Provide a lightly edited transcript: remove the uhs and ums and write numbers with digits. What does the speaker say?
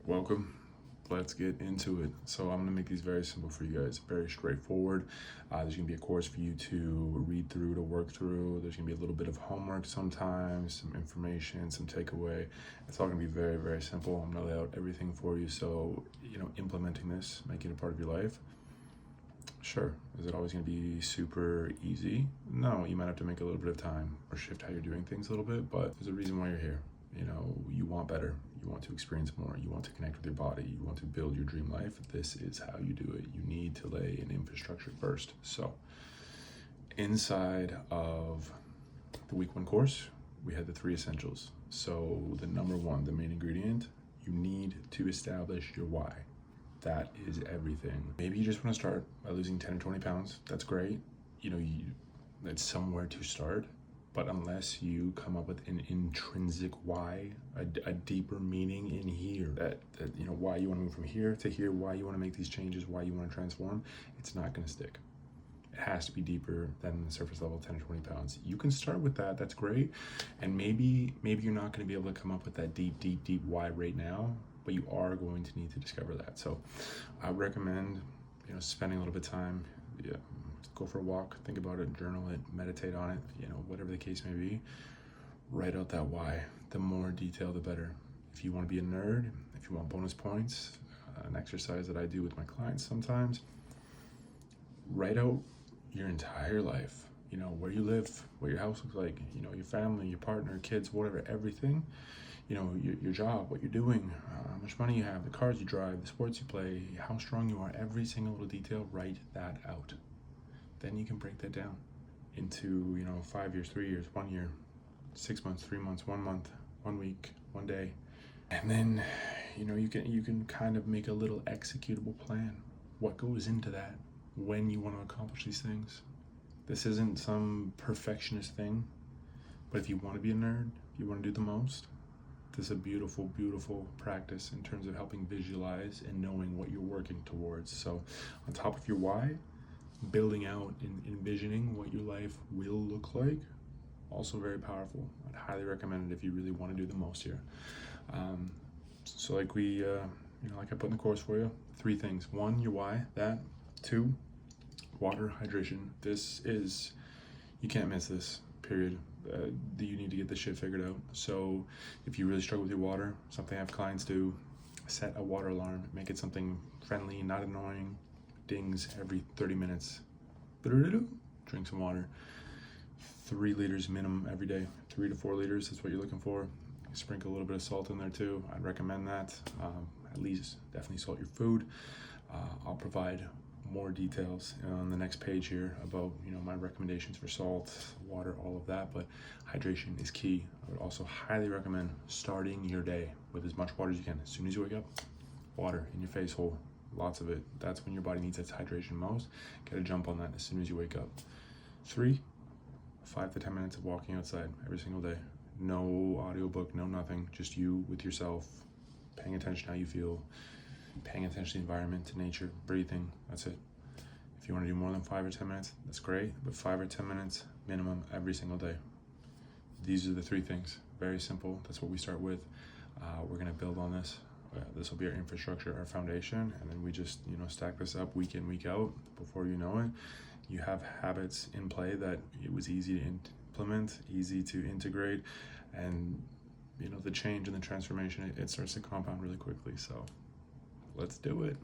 Welcome. Let's get into it. So I'm gonna make these very simple for you guys, very straightforward. There's gonna be a course for you to read through, to work through. There's gonna be a little bit of homework sometimes, some information, some takeaway. It's all gonna be very, very simple. I'm gonna lay out everything for you. So, implementing this, making it a part of your life. Sure, is it always gonna be super easy? No, you might have to make a little bit of time or shift how you're doing things a little bit, but there's a reason why you're here. You want better, you want to experience more, you want to connect with your body, you want to build your dream life. This is how you do it. You need to lay an infrastructure first. So inside of the week one course, we had the three essentials. So the number one, the main ingredient, you need to establish your why. That is everything. Maybe you just want to start by losing 10 or 20 pounds. That's great. That's somewhere to start. But unless you come up with an intrinsic why, a deeper meaning in here, that why you want to move from here to here, why you want to make these changes, why you want to transform, it's not going to stick. It has to be deeper than the surface level 10 or 20 pounds. You can start with that. That's great. And maybe you're not going to be able to come up with that deep why right now, but you are going to need to discover that. So I recommend, spending a little bit of time. Yeah, go for a walk, think about it, journal it, meditate on it, whatever the case may be. Write out that why. The more detail, the better. If you want to be a nerd, if you want bonus points, an exercise that I do with my clients sometimes, write out your entire life, where you live, what your house looks like, your family, your partner, kids, whatever, everything, your job, what you're doing, how much money you have, the cars you drive, the sports you play, how strong you are, every single little detail, write that out. Then you can break that down into 5 years, 3 years, 1 year, 6 months, 3 months, 1 month, 1 week, 1 day. And then you can kind of make a little executable plan. What goes into that when you want to accomplish these things? This isn't some perfectionist thing, but if you want to be a nerd, if you want to do the most, this is a beautiful practice in terms of helping visualize and knowing what you're working towards. So on top of your why, building out and envisioning what your life will look like, also very powerful. I'd highly recommend it if you really want to do the most here. So like like I put in the course for you, 3 things. 1, your why, that. 2, water, hydration. You can't miss this, period. You need to get this shit figured out. So if you really struggle with your water, something I have clients do, set a water alarm, make it something friendly, not annoying, dings every 30 minutes. Drink some water. 3 liters minimum every day. 3 to 4 liters is what you're looking for. Sprinkle a little bit of salt in there too. I'd recommend that. At least definitely salt your food. I'll provide more details on the next page here about my recommendations for salt, water, all of that, but hydration is key. I would also highly recommend starting your day with as much water as you can. As soon as you wake up, water in your face hole, lots of it. That's when your body needs its hydration most. Get a jump on that as soon as you wake up. 3, 5 to 10 minutes of walking outside every single day. No audiobook, no nothing, just you with yourself, paying attention how you feel, paying attention to the environment, to nature, breathing. That's it. If you want to do more than 5 or 10 minutes, that's great, but 5 or 10 minutes minimum every single day. These are the 3 things. Very simple. That's what we start with. We're going to build on this. This will be our infrastructure, our foundation, and then we just stack this up week in, week out. Before you know it, you have habits in play that it was easy to implement, easy to integrate, and the change and the transformation, it starts to compound really quickly. So let's do it.